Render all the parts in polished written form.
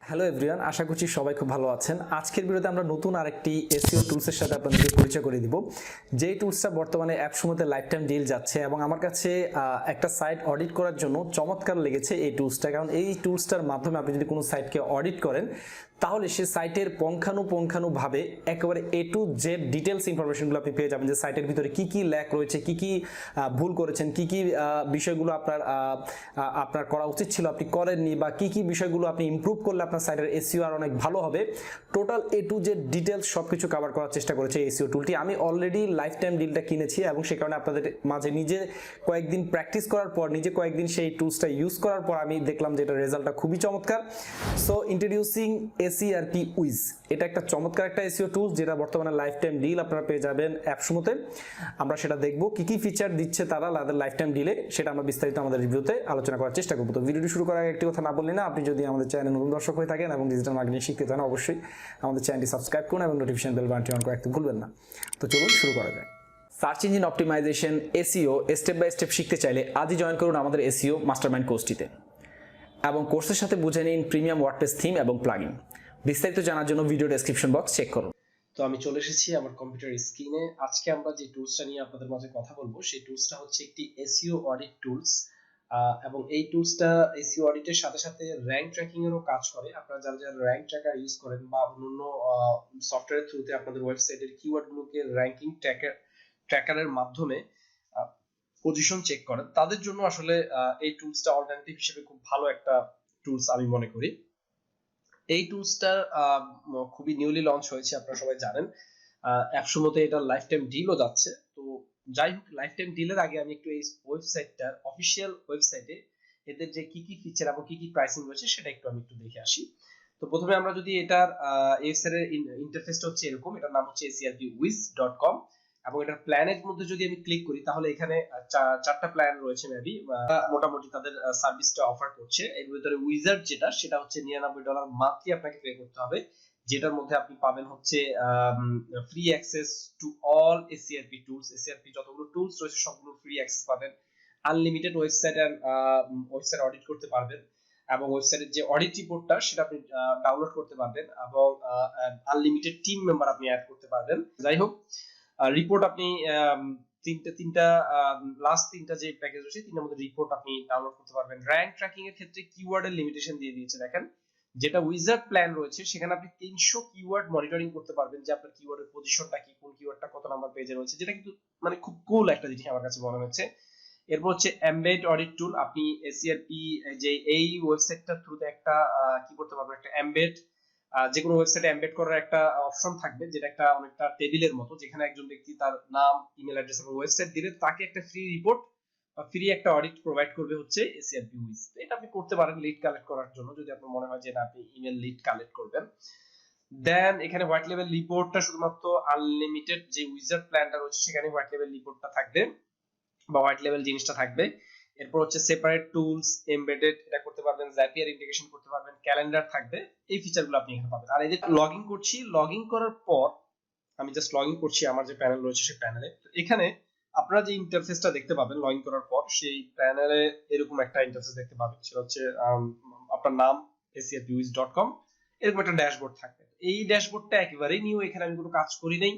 Hello everyone, আশা করছি সবাই খুব ভালো আছেন। আজকের ভিডিওতে আমরা নতুন আরেকটি এসইও টুলসের সাথে আপনাদেরকে পরিচয় করে দিব। যেই টুলসটা বর্তমানে অ্যাপসমোতে লাইফ টাইম ডিল যাচ্ছে এবং আমার কাছে একটা সাইট অডিট করার জন্য চমৎকার লেগেছে এই টুলসটা। কারণ এই টুলসটার মাধ্যমে আপনি যদি কোনো সাইটকে অডিট করেন তাহলে সে সাইটের পুঙ্খানুপুঙ্খানুভাবে একেবারে এ টু জেড ডিটেলস ইনফরমেশনগুলো আপনি পেয়ে যাবেন, যে সাইটের ভিতরে কি কি ল্যাক রয়েছে, কি কি ভুল করেছেন, কি কি বিষয়গুলো আপনার করা উচিত ছিল আপনি করেননি, বা কি কি বিষয়গুলো আপনি ইমপ্রুভ করলে আপনার সাইটের এসইও আর অনেক ভালো হবে। Total A to Z details সবকিছু কভার করার চেষ্টা করেছে এসইও টুলটি। আমি অলরেডি লাইফ টাইম ডিলটা কিনেছি এবং সে কারণে আপনাদের মাঝে নিজে কয়েকদিন প্র্যাকটিস করার পর, নিজে কয়েকদিন সেই টুলসটা ইউজ করার পর আমি দেখলাম যে এটার রেজাল্টটা খুবই চমৎকার। সো ইন্ট্রোডিউসিং Serpwizz, এটা একটা চমৎকার একটা এসইও টুল যেটা বর্তমানে লাইফ টাইম ডিল আপনারা পেয়ে যাবেন অ্যাপসমোতে। আমরা সেটা দেখব কি কি ফিচার দিচ্ছে তারা লাইফ টাইম ডিলে, সেটা আমরা বিস্তারিত আমাদের রিভিউতে আলোচনা করার চেষ্টা করব। তো ভিডিওটি শুরু করার আগে একটি কথা না বললে না, আপনি যদি আমাদের চ্যানেলে নতুন দর্শক হয়ে থাকেন এবং ডিজিটাল মার্কেটিং শিখতে চান অবশ্যই আমাদের চ্যানেলটি সাবস্ক্রাইব করুন এবং নোটিফিকেশন বেল বাটনটি অন করে রাখতে ভুলবেন না। তো চলুন শুরু করা যায়। Search engine optimisation SEO step by step শিখতে চাইলে আজই জয়েন করুন আমাদের এসইও মাস্টারমাইন্ড কোর্সটিতে এবং কোর্সের সাথে বুঝে নিন প্রিমিয়াম ওয়ার্ডপ্রেস থিম এবং প্লাগইন। বিস্তারিত জানার জন্য ভিডিও ডেসক্রিপশন বক্স চেক করুন। তো আমি চলে এসেছি আমার কম্পিউটার স্ক্রিনে। আজকে আমরা যে টুলসটা নিয়ে আপনাদের মাঝে কথা বলবো সেই টুলসটা হচ্ছে একটি এসইও অডিট টুলস, এবং এই টুলসটা এসইও অডিটের সাথে সাথে র‍্যাঙ্ক ট্র্যাকিং এরও কাজ করে। আপনারা যারা যারা র‍্যাঙ্ক ট্র্যাকার ইউজ করেন বা অন্যান্য সফটওয়্যারের থ্রুতে আপনাদের ওয়েবসাইটের কিওয়ার্ডগুলোকে র‍্যাঙ্কিং ট্র্যাকারের মাধ্যমে পজিশন চেক করেন, তাদের জন্য আসলে এই টুলসটা অল্টারনেটিভ হিসেবে খুব ভালো একটা টুলস আমি মনে করি। এই টুলসটা খুবই নিউলি লঞ্চ হয়েছে, আপনারা সবাই জানেন। অ্যাপসমোতে এটা লাইফ টাইম ডিলও যাচ্ছে। তো যাই হোক, লাইফ টাইম ডিলের আগে আমি একটু এই ওয়েবসাইটটার অফিসিয়াল ওয়েবসাইটে এদের যে কি কি ফিচার এবং কি কি প্রাইসিং রয়েছে সেটা আমি একটু দেখে আসি। তো প্রথমে আমরা যদি এটার ওয়েবসাইটের ইন্টারফেসটা হচ্ছে এরকম, এটার নাম হচ্ছে serpwizz.com এবং এটার প্ল্যানের মধ্যে যদি আমি ক্লিক করি তাহলে এখানে চারটা প্ল্যান রয়েছে মেবি, মোটামুটি তাদের সার্ভিসটা অফার করছে। এর ভিতরে উইজার্ড যেটা, সেটা হচ্ছে $99 মান্থলি আপনাকে পে করতে হবে, যেটার মধ্যে আপনি পাবেন হচ্ছে free access to all SERP tools. SERP যতগুলো টুলস রয়েছে সবগুলো ফ্রি অ্যাক্সেস পাবেন। আনলিমিটেড ওয়েবসাইট অডিট করতে পারবেন এবং ওয়েবসাইটের যে অডিট রিপোর্টটা সেটা আপনি ডাউনলোড করতে পারবেন এবং আনলিমিটেড টিম মেম্বার আপনি অ্যাড করতে পারবেন। যাই হোক, রিপোর্ট আপনি লাস্ট তিনটা যে প্যাকেজ রয়েছে তিনটার মধ্যে রিপোর্ট আপনি ডাউনলোড করতে পারবেন। র‍্যাঙ্ক ট্র্যাকিং এর ক্ষেত্রে কিওয়ার্ডের লিমিটেশন দিয়ে দিয়েছে দেখেন। যেটা উইজার্ড প্ল্যান রয়েছে সেখানে আপনি 300 কিওয়ার্ড মনিটরিং করতে পারবেন, যে আপনার কিওয়ার্ডের পজিশনটা কি, কোন কিওয়ার্ডটা কত নাম্বার পেজে রয়েছে, যেটা কিন্তু মানে খুব কুল একটা জিনিস আমার কাছে মনে হচ্ছে। এরপর হচ্ছে এমবেড অডিট টুল। আপনি এসইআরপি যে এই ওয়েবসাইটটার থ্রুতে একটা কি করতে পারবেন, একটা এমবেড, যে কোনো ওয়েবসাইটে এমবেড করার একটা অপশন থাকবে, যেটা একটা অনেকটা টেবিলের মতো, যেখানে একজন ব্যক্তি তার নাম, ইমেল অ্যাড্রেস এবং ওয়েবসাইট দিলে তাকে একটা ফ্রি রিপোর্ট বা ফ্রি একটা অডিট প্রোভাইড করবে হচ্ছে Serpwizz। এটা আপনি করতে পারেন লিড কালেক্ট করার জন্য, যদি আপনার মনে হয় যে না আপনি ইমেল লিড কালেক্ট করবেন। দেন এখানে হোয়াইট লেভেল রিপোর্টটা শুধুমাত্র আনলিমিটেড যে উইজার্ড প্ল্যানটা রয়েছে সেখানে হোয়াইট লেভেল রিপোর্টটা থাকবে বা হোয়াইট লেভেল জিনিসটা থাকবে। এরপর হচ্ছে সেপারেট টুলস, এমবেডেড এটা করতে পারবেন, জাপিয়ার ইন্টিগ্রেশন করতে পারবেন, ক্যালেন্ডার থাকবে। এই ফিচারগুলো আপনি এখানে পাবেন। আর এই যে লগইন করছি, লগইন করার পর আমি জাস্ট লগইন করছি আমার যে প্যানেল রয়েছে সেই প্যানেলে। তো এখানে আপনারা যে ইন্টারফেসটা দেখতে পাবেন লগইন করার পর, সেই প্যানেলে এরকম একটা ইন্টারফেস দেখতে পাবেন, সেটা হচ্ছে আপনার নাম serpwizz.com, এরকম একটা ড্যাশবোর্ড থাকবে। এই ড্যাশবোর্ডটা একেবারেই নিউ, এখানে আমি কোনো কাজ করি নাই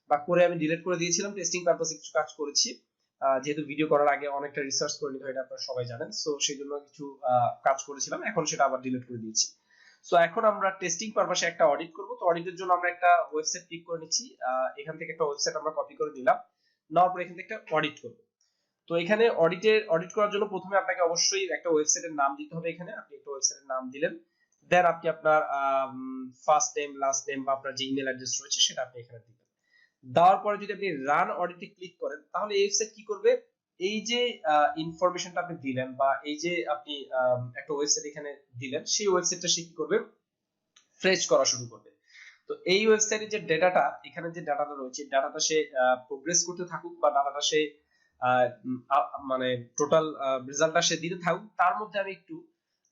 বা করে আমি ডিলিট করে দিয়েছিলাম। টেস্টিং পারপাসে কিছু কাজ করেছি, যেহেতু ভিডিও করার আগে অনেকটা রিসার্চ করে নিতে হয়, এটা আপনারা সবাই জানেন। সো সেই জন্য কিছু কাজ করেছিলাম, এখন সেটা আবার ডিলিট করে দিয়েছি। সো এখন আমরা টেস্টিং পারপাসে একটা অডিট করব। তো অডিটের জন্য আমরা একটা ওয়েবসাইট ক্লিক করে নিচ্ছি। এখান থেকে একটা ওয়েবসাইট আমরা কপি করে নিলাম, নেওয়ার পর এখান থেকে একটা অডিট করব। তো এখানে অডিট করার জন্য প্রথমে আপনাকে অবশ্যই একটা ওয়েবসাইটের নাম দিতে হবে। এখানে আপনি একটা ওয়েবসাইটের নাম দিলেন, দেন আপনি আপনার ফার্স্ট নেম, লাস্ট নেম বা আপনার যে ইমেল অ্যাড্রেস রয়েছে সেটা আপনি এখানে দিবেন। দেওয়ার পরে যদি আপনি রান অডিটে ক্লিক করেন তাহলে এই ওয়েবসাইট কি করবে, এই যে ইনফরমেশনটা আপনি দিলেন বা এই যে আপনি একটা ওয়েবসাইট এখানে দিলেন, সেই ওয়েবসাইটটা সে কি করবে, ফ্রেশ করা শুরু করবে। তো এই ওয়েবসাইটে যে ডেটাটা, এখানে যে ডাটাটা রয়েছে, ডাটাটা সে প্রোগ্রেস করতে থাকুক বা ডাটাটা সে মানে টোটাল রেজাল্টটা সে দিতে থাকুক, তার মধ্যে আমি একটু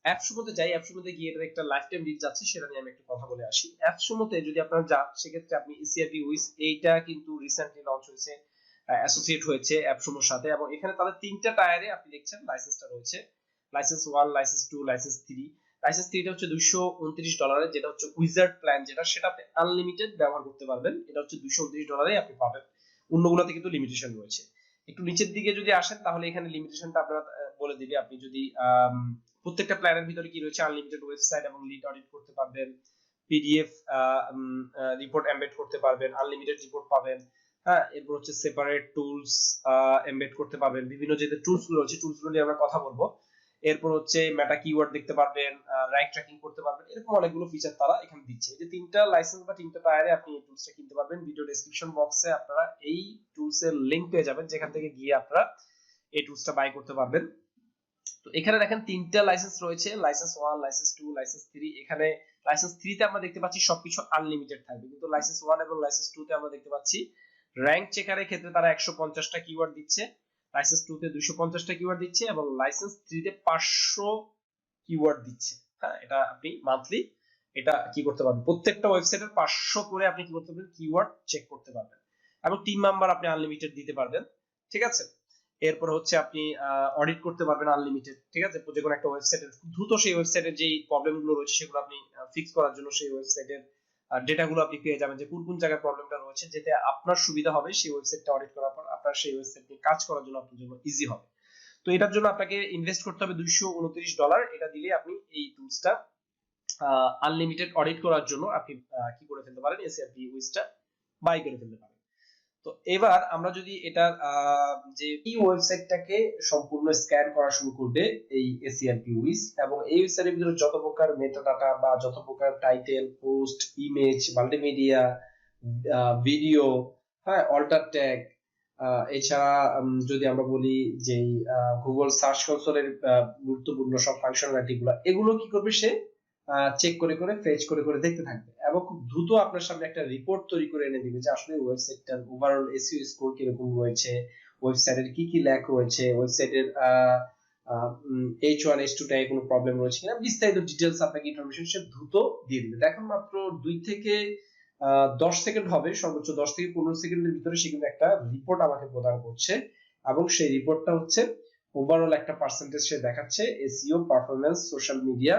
অ্যাপসমোতে যাই। অ্যাপসমোতে গিয়ে এটার একটা লাইফ টাইম ডিল যাচ্ছে, সেটা নিয়ে আমি একটু কথা বলে আসি। অ্যাপসমোতে যদি আপনারা যান সেক্ষেত্রে আপনি Serpwizz, এইটা কিন্তু রিসেন্টলি লঞ্চ হয়েছে, অ্যাসোসিয়েট হয়েছে অ্যাপসমোর সাথে, এবং এখানে তাদের তিনটা টায়ারে আপনি দেখছেন লাইসেন্সটা রয়েছে, লাইসেন্স 1, লাইসেন্স 2, লাইসেন্স 3। লাইসেন্স 3 টা হচ্ছে $229 যেটা হচ্ছে উইজার্ড প্ল্যান, যেটা সেটা আপনি আনলিমিটেড ব্যবহার করতে পারবেন। এটা হচ্ছে $229 আপনি পাবেন, অন্যগুলোতে কিন্তু লিমিটেশন রয়েছে। একটু নিচের দিকে যদি আসেন তাহলে এখানে লিমিটেশনটা আপনারা বলে দিবে। আপনি যদি প্রত্যেকটা প্ল্যানের ভিতরে কি রয়েছে, আনলিমিটেড ওয়েবসাইট এবং লিড অডিট করতে পারবেন, পিডিএফ রিপোর্ট এমবেড করতে পারবেন, আনলিমিটেড রিপোর্ট পাবেন। হ্যাঁ, এরপর হচ্ছে সেপারেট টুলস এমবেড করতে পারবেন। বিভিন্ন যে টুলস গুলো রয়েছে টুলস গুলো নিয়ে আমরা কথা বলবো। এরপর হচ্ছে মেটা কিওয়ার্ড দেখতে পারবেন, র্যাঙ্ক ট্র্যাকিং করতে পারবেন, এরকম অনেকগুলো ফিচার তারা এখানে দিচ্ছে। এই যে তিনটা লাইসেন্স বা তিনটা টায়ারে আপনি এই টুলসটা কিনতে পারবেন। ভিডিও ডেসক্রিপশন বক্সে আপনারা এই টুলস এর লিংক পেয়ে যাবেন, যেখান থেকে গিয়ে আপনারা এই টুলসটা বাই করতে পারবেন। তো এখানে দেখেন তিনটা লাইসেন্স রয়েছে, লাইসেন্স 1, লাইসেন্স 2, লাইসেন্স 3। এখানে লাইসেন্স 3 তে আমরা দেখতে পাচ্ছি সবকিছু আনলিমিটেড থাকবে, কিন্তু লাইসেন্স 1 এবং লাইসেন্স 2 তে আমরা দেখতে পাচ্ছি র‍্যাঙ্ক চেকারের ক্ষেত্রে তারা 150টা কিওয়ার্ড দিচ্ছে, লাইসেন্স 2 তে 250টা কিওয়ার্ড দিচ্ছে এবং লাইসেন্স 3 তে 500 কিওয়ার্ড দিচ্ছে। হ্যাঁ, এটা আপনি মান্থলি এটা কি করতে পারবেন, প্রত্যেকটা ওয়েবসাইটের 500 করে আপনি কি করতে পারবেন, কিওয়ার্ড চেক করতে পারবেন এবং টিম মেম্বার আপনি আনলিমিটেড দিতে পারবেন। ঠিক আছে, এরপর হচ্ছে আপনি অডিট করতে পারবেন আনলিমিটেড। ঠিক আছে, যে কোনো একটা ওয়েবসাইটের দ্রুত সেই ওয়েবসাইটের যেই প্রবলেমগুলো রয়েছে সেগুলো আপনি ফিক্স করার জন্য সেই ওয়েবসাইটের ডেটাগুলো আপনি পেয়ে যাবেন, যে কোন কোন জায়গায় প্রবলেমটা রয়েছে, যেটা আপনার সুবিধা হবে সেই ওয়েবসাইটটা অডিট করার পর আপনার সেই ওয়েবসাইট নিয়ে কাজ করার জন্য আপনার জন্য ইজি হবে। তো এটার জন্য আপনাকে ইনভেস্ট করতে হবে $229। এটা দিলে আপনি এই টুলসটা আনলিমিটেড অডিট করার জন্য আপনি কি করে ফেলতে পারেন, এসইআরপি উইজটা বাই করে ফেলতে পারেন। তো এবার আমরা যদি এটার যে এই ওয়েবসাইটটাকে সম্পূর্ণ স্ক্যান করা শুরু করবে এই এসইআরপি উইজ, এবং এই ওয়েবসাইটের ভিতরে যত প্রকার মেটা ডাটা বা যত প্রকার title, post, image, multimedia, video, হ্যাঁ, অল্টার ট্যাগ, এছাড়া যদি আমরা বলি যে গুগল সার্চ কনসোলের গুরুত্বপূর্ণ সব ফাংশনালিটি গুলো, এগুলো কি করবে সে চেক করে করে ফেচ করে করে দেখতে থাকবে এবং খুব দ্রুত আপনার সামনে একটা রিপোর্ট তৈরি করে এনে দিবে যে আসলে ওয়েবসাইটটার ওভারঅল এসইও স্কোর কিরকম রয়েছে, ওয়েবসাইটের কি কি ল্যাক রয়েছে, ওয়েবসাইটের H1 H2 টাই কোনো প্রবলেম রয়েছে কিনা, বিস্তারিত ডিটেইলস আপনাকে ইনফরমেশন সে দ্রুত দিয়ে দিবে। দেখুন মাত্র 2 থেকে 10 সেকেন্ড হবে, সর্বোচ্চ 10 থেকে 15 সেকেন্ডের ভিতরে সে কিন্তু একটা রিপোর্ট আমাকে প্রদান করছে এবং সেই রিপোর্টটা হচ্ছে ওভারঅল একটা পার্সেন্টেজ সে দেখাচ্ছে SEO, performance, social media,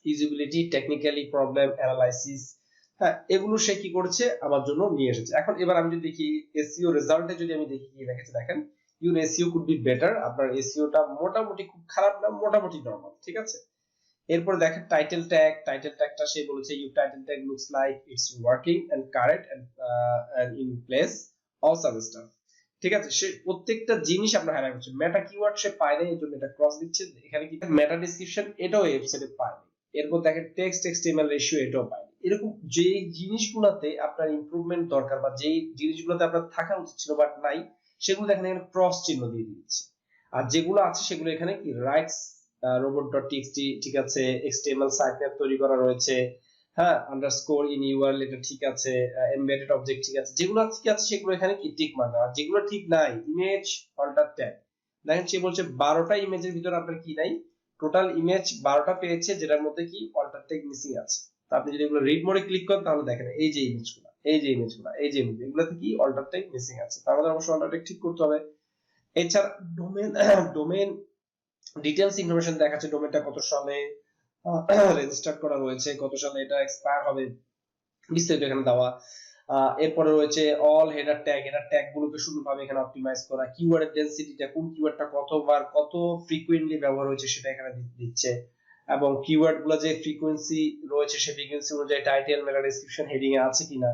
usability, technically problem analysis. হ্যাঁ, এগুলো সে কি করেছে আমার জন্য নিয়ে এসেছে। এখন এবার আমি যদি দেখি এসইও রেজাল্টে, যদি আমি দেখি কি লিখেছে, দেখেন your SEO could be better, আপনার এসইওটা মোটামুটি খুব খারাপ না, মোটামুটি নরমাল। ঠিক আছে, এরপর দেখেন টাইটেল ট্যাগ, টাইটেল ট্যাগটা সে বলেছে your title tag looks like it's working and correct and in place awesome stuff. ঠিক আছে, সে প্রত্যেকটা জিনিস আমরা হাইলাইট করছে। মেটা কিওয়ার্ড সে পায় না, এজন্য এটা ক্রস দিচ্ছে। এখানে কি মেটা ডেসক্রিপশন, এটাও ওয়েবসাইটে পায় না। এরপর দেখেন টেক্সট এক্সটিএমএল রেশিও, এটাও পায় না। এরকম যে জিনিসগুলোতে আপনার ইমপ্রুভমেন্ট দরকার বা যে জিনিসগুলোতে আপনার থাকা উচিত ছিল বাট নাই, সেগুলো দেখেন এখানে ক্রস চিহ্ন দিয়ে দিচ্ছে। আর যেগুলো আছে সেগুলো এখানে কি রাইটস robot.txt, ঠিক আছে, এক্সটিএমএল সাইটম্যাপ তৈরি করা রয়েছে, হ্যাঁ, আন্ডারস্কোর ইন ইউআরএল, এটা ঠিক আছে, এমবেডেড অবজেক্ট ঠিক আছে, যেগুলো ঠিক আছে সেগুলো এখানে কি টিক মার্ক। আর যেগুলো ঠিক নাই, ইমেজ, অল্টার ট্যাগ, দেখেন সে বলছে 12টা ইমেজের ভিতরে আপনার কি নাই, টোটাল ইমেজ 12টা পেয়েছে, যেটার মধ্যে কি অল্টার ট্যাগ মিসিং আছে। তো আপনি যদি এগুলো রিড মোডে ক্লিক করেন তাহলে দেখেন এই যে ইমেজগুলো, এই যে ইমেজগুলো, এই যে ইমেজ, এগুলোতে কি অল্টার ট্যাগ মিসিং আছে, তার মধ্যে অবশ্যই অল্টার ট্যাগ ঠিক করতে হবে। এছাড়া ডোমেন ডিটেইলস ইনফরমেশন দেখাচ্ছে, ডোমেনটা কত সালে রেজিস্টার করা রয়েছে, কত সালে এটা এক্সপায়ার হবে, বিস্তারিত এখানে দেওয়া। এরপরে রয়েছে all header tag, header tag গুলোকে সুন্দরভাবে এখানে অপটিমাইজ করা, কিওয়ার্ডের ডেনসিটিটা, কোন কিওয়ার্ডটা কতবার কত ফ্রিকোয়েন্টলি ব্যবহার হয়েছে সেটা এখানে দিচ্ছে, এবং কিওয়ার্ড গুলো যে ফ্রিকোয়েন্সি রয়েছে সেই ফ্রিকোয়েন্সি অনুযায়ী টাইটেল, মেটা ডেসক্রিপশন, হেডিং এ আছে কিনা,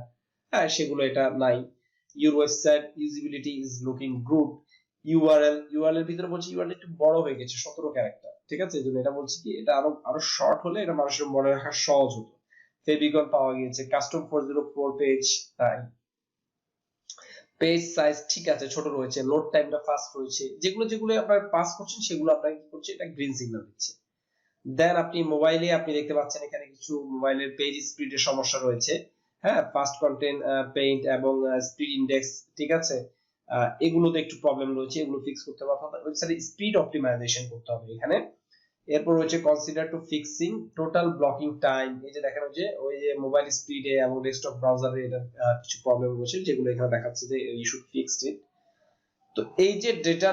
হ্যাঁ, সেগুলো এটা নাই। Your website usability is looking good. URL এর ভিতরে বলছি ইউআরএল একটু বড় হয়ে গেছে, 17 ক্যারেক্টার। ঠিক আছে, এজন্য এটা বলছি কি এটা আরো শর্ট হলে এটা মানুষের মনে রাখা সহজ হতো। ফেভিকন পাওয়া গিয়েছে, কাস্টম 404 পেজ, তাই পেজ সাইজ ঠিক আছে, ছোট রয়েছে, লোড টাইমটা ফাস্ট রয়েছে, যেগুলো যেগুলো আপনারা পাস করছেন সেগুলো আপনাকে কি করছে, এটা গ্রিন সিগন্যাল দিচ্ছে। দেন আপনি মোবাইলে আপনি দেখতে পাচ্ছেন এখানে কিছু মোবাইলের পেজ স্পিডের সমস্যা রয়েছে, হ্যাঁ, ফাস্ট কন্টেন্ট পেইন্ট এবং স্পিড ইনডেক্স, ঠিক আছে, এগুলোতে একটু প্রবলেম রয়েছে, এগুলো ফিক্স করতে হবে, অর্থাৎ ওয়েবসাইটে স্পিড অপটিমাইজেশন করতে হবে এখানে। এরপর রয়েছে consider to fixing total blocking time, এই যে দেখেন ওই যে মোবাইল স্পিডে এবং ডেস্কটপ ব্রাউজারে এটা কিছু প্রবলেম রয়েছে, যেগুলো এখানে দেখাচ্ছে যে ইউ শুড ফিক্স ইট। তো এই যে ডেটা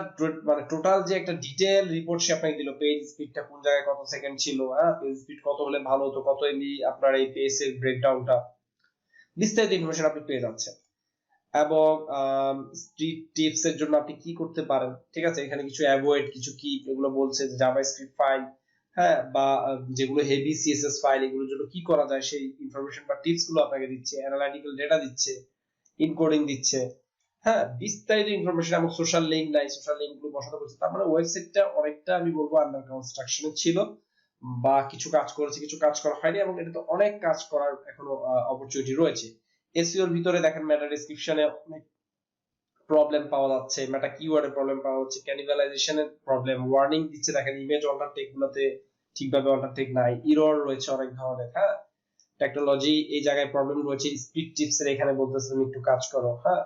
মানে টোটাল যে একটা ডিটেইল রিপোর্ট সে আপনাকে দিল, পেজ স্পিডটা কোন জায়গায় কত সেকেন্ড ছিল, হ্যাঁ পেজ স্পিড কত হলে ভালো হতো, কত এমবি আপনার এই পেজের ব্রেকডাউনটা, বিস্তারিত ইনফরমেশন আপনি পেয়ে যাচ্ছেন। এবং স্পিড টিপস এর জন্য আপনি কি করতে পারেন, ঠিক আছে, এখানে কিছু অ্যাভয়েড, কিছু কি এগুলো বলছে যে জাভাস্ক্রিপ্ট ফাইল, হ্যাঁ, বা যেগুলো হেভি সিএসএস ফাইল, এগুলোর জন্য কি করা যায় সেই ইনফরমেশন বা টিপস গুলো আপনাকে দিচ্ছে, অ্যানালিটিক্যাল ডেটা দিচ্ছে, ইনকোডিং দিচ্ছে, হ্যাঁ, বিস্তারিত ইনফরমেশন। এবং সোশ্যাল লিংক নাই, সোশ্যাল লিংক গুলো বসাতে বলছে। তার মানে ওয়েবসাইটটা অনেকটা আমি বলবো আন্ডার কনস্ট্রাকশনে ছিল, বা কিছু কাজ করেছে, কিছু কাজ করা হয়নি, এবং এটা তো অনেক কাজ করার এখনো অপরচুনিটি রয়েছে। এসইও এর ভিতরে দেখেন মেটা ডেসক্রিপশনে অনেক প্রবলেম পাওয়া যাচ্ছে, মেটা কিওয়ার্ডের প্রবলেম পাওয়া যাচ্ছে, ক্যানিবালাইজেশনের প্রবলেম, ওয়ার্নিং দিচ্ছে দেখেন ইমেজ অল্টারটেক গুলোতে ঠিকভাবে অল্টারটেক নাই, এরর রয়েছে অনেক ধরনের, হ্যাঁ, টেকনোলজি এই জায়গায় প্রবলেম রয়েছে, স্পিড টিপস এর এখানে বলতেছে তুমি একটু কাজ করো, হ্যাঁ।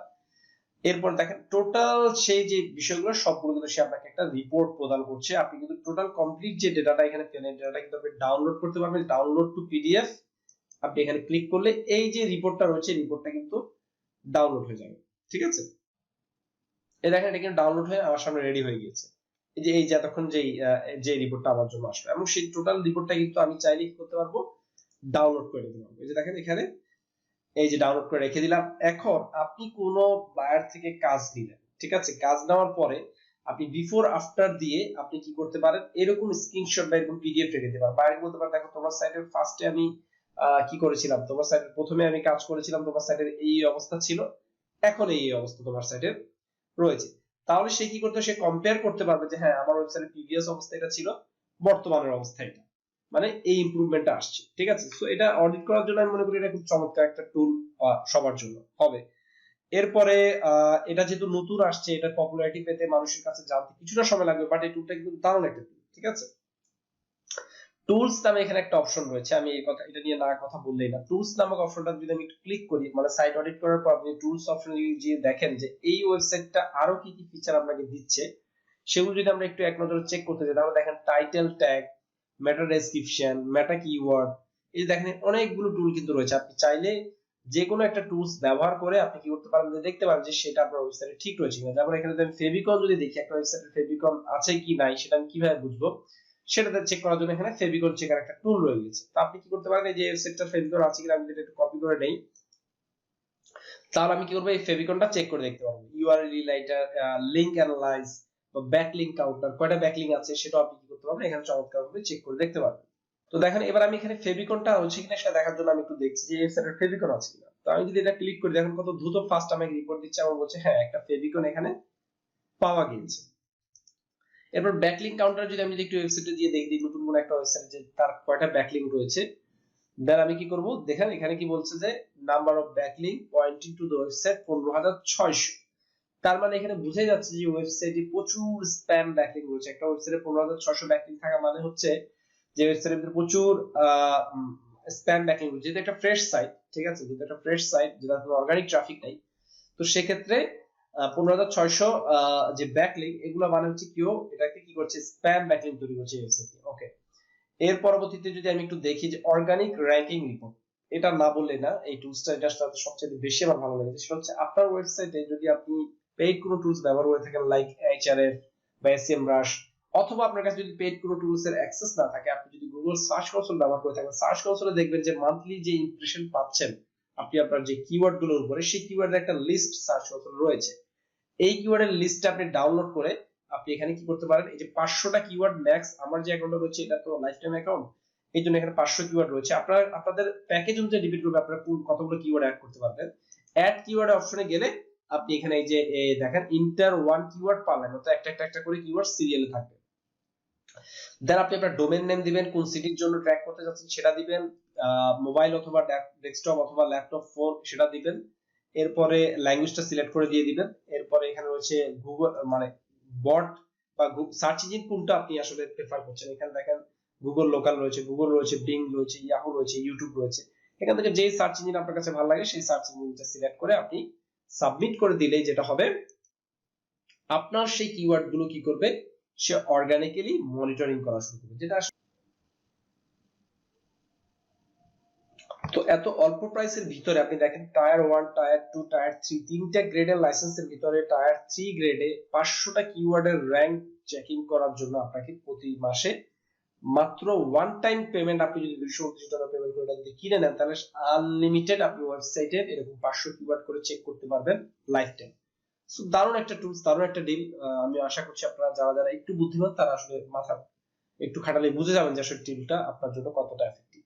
এরপর দেখেন টোটাল সেই যে বিষয়গুলো সবগুলো কিন্তু সে আপনাকে একটা রিপোর্ট প্রদান করছে। আপনি কিন্তু টোটাল কমপ্লিট যে ডেটাটা এখানে পেলেন, ডেটাটা কিন্তু আপনি ডাউনলোড করতে পারবেন, ডাউনলোড টু পিডিএফ। আপনি এখানে ক্লিক করলে এই যে রিপোর্টটা রয়েছে, রিপোর্টটা কিন্তু ডাউনলোড হয়ে যাবে, ঠিক আছে। এই দেখেন এটা কিন্তু ডাউনলোড হয়ে আমার সামনে রেডি হয়ে গিয়েছে। এই যে এতক্ষণ যে রিপোর্টটা আমার জন্য আসবে, এবং সেই টোটাল রিপোর্টটা কিন্তু আমি চাইলে কি করতে পারবো, ডাউনলোড করে নিতে পারবো। এই যে দেখেন এখানে এই যে ডাউনলোড করে রেখে দিলাম। এখন আপনি কোন বায়ার থেকে কাজ নিলেন, ঠিক আছে, কাজ নেওয়ার পরে আপনি বিফোর আফটার দিয়ে আপনি কি করতে পারেন, এরকম স্ক্রিনশট বা এরকম পিডিএফ রেখে দিতে পারেন। বায়ার বলতে পারেন দেখো তোমার সাইটের ফার্স্টে আমি কি করেছিলাম, তোমার সাইটের প্রথমে আমি কাজ করেছিলাম, তোমার সাইটের এই অবস্থা ছিল, এখন এই অবস্থা তোমার সাইটের রয়েছে। তাহলে সে কি করতে, সে কম্পেয়ার করতে পারবে যে হ্যাঁ আমার ওয়েবসাইটের প্রিভিয়াস অবস্থা এটা ছিল, বর্তমানের অবস্থা এটা, মানে এই ইমপ্রুভমেন্টটা আসছে, ঠিক আছে। সো এটা অডিট করার জন্য আমি মনে করি এটা খুব চমৎকার একটা টুল সবার জন্য হবে। এরপরে এটা যেহেতু নতুন আসছে, এটা পপুলারিটি পেতে, মানুষের কাছে জানতে কিছুটা সময় লাগবে, বাট এই টুলটা কিন্তু দারুণ একটা টুল, ঠিক আছে। টুলস নামে এখানে একটা অপশন রয়েছে, আমি এই কথা এটা নিয়ে না কথা বললেই না। টুলস নামক অপশনটা যদি আমি একটু ক্লিক করি, মানে সাইট অডিট করার পর আপনি টুলস অপশনে যদি দেখেন যে এই ওয়েবসাইটটা আরো কি কি ফিচার আপনাকে দিচ্ছে, সেগুলো যদি আমরা একটু এক নজরে চেক করতে যাই, তাহলে দেখেন টাইটেল ট্যাগ, মেটা ডেসক্রিপশন, মেটা কিওয়ার্ড, এই দেখেন অনেকগুলো টুল কিন্তু রয়েছে। আপনি চাইলে যে কোনো একটা টুলস ব্যবহার করে আপনি কি করতে পারেন, যে দেখতে পারেন যে সেটা আপনার ওয়েবসাইটে ঠিক রয়েছে কিনা। যেমন এখানে আমি ফেভিকন যদি দেখি, একটা ওয়েবসাইটে ফেভিকন আছে কি নাই সেটা আমি কিভাবে বুঝবো, সেটাতে চেক করার জন্য এখানে ফেভিকন চেকার একটা টুল রয়ে গেছে। তো আপনি কি করতে পারেন, এই যে ওয়েবসাইটটার ফেভিকন আছে কিনা আমি যদি একটু কপি করে নেই, তাহলে আমি কি করবো, এই ফেভিকনটা চেক করে দেখতে পারবো। ইউআরএল রিলাইটার, লিংক অ্যানালাইজ বা ব্যাকলিংক কাউন্টার, কয়টা ব্যাকলিংক আছে সেটা আপনি কি করতে পারবেন, এখানে চমৎকারভাবে চেক করে দেখতে পারবেন। তো দেখেন এবার আমি এখানে ফেভিকনটা হচ্ছে কিনা সেটা দেখার জন্য আমি একটু দেখছি যে ওয়েবসাইটের ফেভিকন আছে কিনা। তো আমি যদি এটা ক্লিক করি, দেখেন কত দ্রুত ফাস্ট আমাকে রিপোর্ট দিচ্ছে, আমার বলছে হ্যাঁ একটা ফেভিকন এখানে পাওয়া গিয়েছে। এরপর ব্যাকলিংক কাউন্টার যদি আমি একটু ওয়েবসাইটে গিয়ে দেখি নতুন কোন একটা ওয়েবসাইট যে তার কয়টা ব্যাকলিংক রয়েছে, দেন আমি কি করব, দেখেন এখানে কি বলছে যে number of backlink pointing to the website 15600। তার মানে এখানে বোঝাই যাচ্ছে যে ওয়েবসাইটে প্রচুর স্প্যাম ব্যাকলিংক রয়েছে। একটা ওয়েবসাইটে 15600 ব্যাকলিংক থাকা মানে হচ্ছে যে ওয়েবসাইটের ভিতরে প্রচুর স্প্যাম ব্যাকলিংক রয়েছে। যেটা একটা ফ্রেশ সাইট, ঠিক আছে, যেটা একটা ফ্রেশ সাইট যেটা কোনো অর্গানিক ট্রাফিক নাই, তো সেক্ষেত্রে 15600 যে ব্যাকলিংক এগুলো মানে হচ্ছে কেউ এটাকে কি করছে, স্প্যাম ব্যাকলিংক তৈরি করছে ওয়েবসাইটে। ওকে, এর পরবর্তীতে যদি আমি একটু দেখি যে অর্গানিক র‍্যাঙ্কিং রিপোর্ট, এটা না বললে না, এই টুলসটা এটার সাথে সবচেয়ে বেশি আমার ভালো লেগেছে। সেটা হচ্ছে আপনার ওয়েবসাইটে যদি আপনি পেইড কোনো টুলস ব্যবহার করে থাকেন, লাইক এইচআরএফ বা এসএম রাশ, অথবা আপনার কাছে যদি পেইড কোনো টুলস এর অ্যাক্সেস না থাকে, আপনি যদি গুগল সার্চ কনসোল ব্যবহার করে থাকেন, সার্চ কনসোলে দেখবেন যে মান্থলি যে ইমপ্রেশন পাচ্ছেন আপনি আপনার যে কিওয়ার্ড গুলোর উপরে, সেই কিওয়ার্ডের একটা লিস্ট সার্চ কনসোলে রয়েছে। এই কিওয়ার্ডের লিস্টটা আপনি ডাউনলোড করে আপনি এখানে কি করতে পারেন, এই যে 500টা কিওয়ার্ড ম্যাক্স, আমার যে অ্যাকাউন্টে রয়েছে এটা তো লাইফ টাইম অ্যাকাউন্ট, এই জন্য এখানে 500 কিওয়ার্ড রয়েছে। আপনাদের প্যাকেজ অনুযায়ী ডিপেন্ড করবে আপনারা কতগুলো কিওয়ার্ড অ্যাড করতে পারবেন। অ্যাড কিওয়ার্ড অপশনে গেলে আপনি এখানে এই যে দেখেন ইন্টার ওয়ান কিওয়ার্ড পার লাইন, অর্থাৎ একটা করে কিওয়ার্ড সিরিয়ালে থাকবে। দেন আপনি আপনার ডোমেইন নেম দিবেন, কোন সিটির জন্য ট্র্যাক করতে যাচ্ছেন সেটা দিবেন, মোবাইল অথবা ডেস্কটপ অথবা ল্যাপটপ ফোন সেটা দিবেন। এরপরে ল্যাঙ্গুয়েজটা সিলেক্ট করে দিয়ে দিবেন। এরপরে এখানে রয়েছে গুগল মানে বট বা সার্চ ইঞ্জিন কোনটা আপনি আসলে প্রেফার করছেন। এখানে দেখেন গুগল লোকাল রয়েছে, গুগল রয়েছে, বিং রয়েছে, ইয়াহু রয়েছে, ইউটিউব রয়েছে। এখান থেকে যে সার্চ ইঞ্জিন আপনার কাছে ভালো লাগে সেই সার্চ ইঞ্জিনটা সিলেক্ট করে আপনি সাবমিট করে দিলেই যেটা হবে, আপনার সেই কিওয়ার্ড গুলো কি করবে, সে অর্গানিক্যালি মনিটরিং করা শুরু করবে। যেটা তো এত অল্প প্রাইসের ভিতরে আপনি দেখেন টায়ার 1, টায়ার 2, টায়ার 3 তিনটা গ্রেডের লাইসেন্সের ভিতরে টায়ার 3 গ্রেডে 500টা কিওয়ার্ডের র‍্যাঙ্ক চেকিং করার জন্য আপনাকে প্রতি মাসে মাত্র ওয়ান টাইম পেমেন্ট, আপনি যদি $229 পেমেন্ট করে এটা কিনে নেন তাহলে আনলিমিটেড আপনি ওয়েবসাইটে এরকম 500 কিওয়ার্ড করে চেক করতে পারবেন লাইফ টাইম। সো দারুণ একটা টুলস, দারুণ একটা ডিল। আমি আশা করছি আপনারা যারা যারা একটু বুদ্ধিমান তারা আসলে মাথা একটু খাটালে বুঝে যাবেন যে আসলে টিমটা আপনার জন্য কতটা এফেক্টিভ।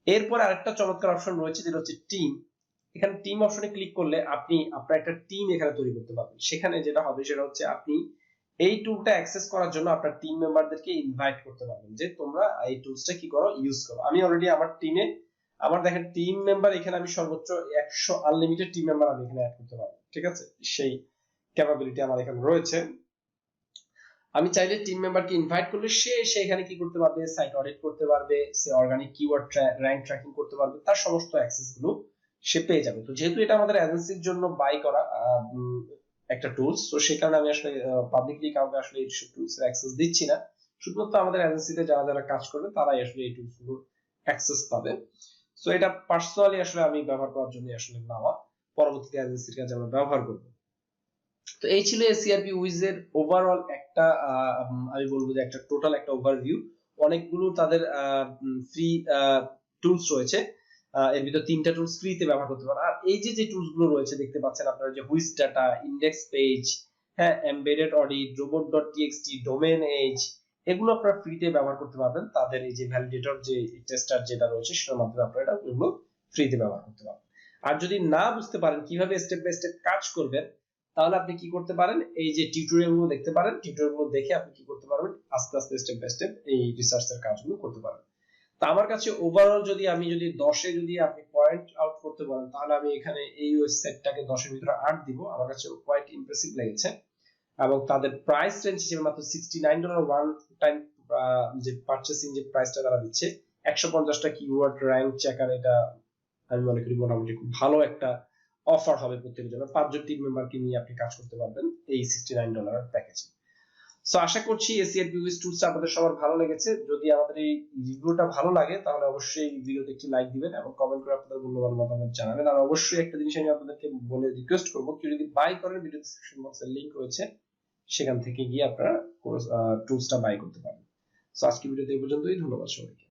এরপর আরেকটা চমৎকার অপশন রয়েছে যেটা হচ্ছে টিম। এখানে টিম অপশনে ক্লিক করলে আপনি আপনার একটা টিম এখানে তৈরি করতে পারবেন। সেখানে যেটা হবে সেটা হচ্ছে আপনি এই টুলটা অ্যাক্সেস করার জন্য আপনার টিম মেম্বারদেরকে ইনভাইট করতে পারবেন যে তোমরা এই টুলসটা কি করো, ইউজ করো। আমি অলরেডি আমার টিমে, আমার দেখেন টিম মেম্বার এখানে আমি সর্বোচ্চ 100 আনলিমিটেড টিম মেম্বার আমি এখানে অ্যাড করতে পারবো, ঠিক আছে? সেই ক্যাপাবিলিটি আমার এখানে রয়েছে। আমি চাইলে টিম মেম্বারকে ইনভাইট করলে সে এখানে কি করতে পারবে, সাইট অডিট করতে পারবে, সে অর্গানিক কিওয়ার্ড র‍্যাঙ্ক ট্র্যাকিং করতে পারবে, তার সমস্ত অ্যাক্সেস গুলো সে পেয়ে যাবে। তো যেহেতু এটা আমাদের এজেন্সির জন্য বাই করা একটা টুলস, তো সেই কারণে আমি আসলে পাবলিকলি কাউকে আসলে এই টুলস এর অ্যাক্সেস দিচ্ছি না। শুধুমাত্র আমাদের এজেন্সিতে যারা যারা কাজ করবে তারাই আসলে এই টুলস গুলোর অ্যাক্সেস পাবে। সো এটা পার্সোনালি আসলে আমি ব্যবহার করার জন্য আসলে নেওয়া, পরবর্তীতে এজেন্সির কাজে আমরা ব্যবহার করব। তো এই ছিল এসইআরপি উইজ এর ওভারঅল একটা আমি বলবো যে একটা টোটাল একটা ওভারভিউ। অনেকগুলো তাদের ফ্রি টুলস রয়েছে, এর ভিতর তিনটা টুলস ফ্রিতে ব্যবহার করতে পারেন। আর এই যে যে টুলস গুলো রয়েছে দেখতে পাচ্ছেন আপনারা, যে হুইজ ডাটা, ইন্ডেক্স পেজ, হ্যাঁ, embedded audit, robot.txt, domain age, এগুলো আপনারা ফ্রিতে ব্যবহার করতে পারবেন। তাদের এই যে ভ্যালিডেটর যে টেস্টার যেটা রয়েছে সেটার মাধ্যমে আপনারা এগুলো ফ্রিতে ব্যবহার করতে পারবেন। আর যদি না বুঝতে পারেন কিভাবে স্টেপ বাই স্টেপ কাজ করবেন, তাহলে আপনি কি করতে পারেন, এই যে টিউটোরিয়াল গুলো দেখতে পারেন, টিউটোরিয়াল গুলো দেখে আপনি কি করতে পারবেন, আস্তে আস্তে স্টেপ বাই স্টেপ এই রিসার্চের কাজগুলো করতে পারবেন। তো আমার কাছে ওভারঅল যদি আমি যদি 10-এ যদি আপনি পয়েন্ট আউট করতে বলেন, তাহলে আমি এখানে এই ওয়েবসাইটটাকে 10-এর ভিতরে 8 দিব। আমার কাছে কোয়াইট ইমপ্রেসিভ লেগেছে এবং তাদের প্রাইস রেঞ্জ হিসেবে মাত্র $69 ওয়ান টাইম যে পারচেসিং যে প্রাইসটা তারা দিচ্ছে, 150টা কিওয়ার্ড র‍্যাঙ্ক চেকার, এটা আমি মনে করি মোটামুটি খুব ভালো একটা অফার হবে প্রত্যেকের জন্য। 5 জন টিম মেম্বারকে নিয়ে আপনি কাজ করতে পারবেন এই $69 প্যাকেজে। সো আশা করছি এসইআরপি উইজ টুলসটা আপনাদের সবার ভালো লেগেছে। যদি আমাদের এই রিভিউটা ভালো লাগে তাহলে অবশ্যই ভিডিওতে একটি লাইক দিবেন এবং কমেন্ট করে আপনাদের মূল্যবান মতামত জানাবেন। আর অবশ্যই একটা জিনিস আমি আপনাদেরকে বলে রিকোয়েস্ট করব, কেউ যদি বাই করেন ভিডিও ডেসক্রিপশন বক্সে লিংক রয়েছে, সেখান থেকে গিয়ে আপনারা টুলসটা বাই করতে পারেন। সো আজকে ভিডিওতে এই পর্যন্তই। ধন্যবাদ সবাইকে।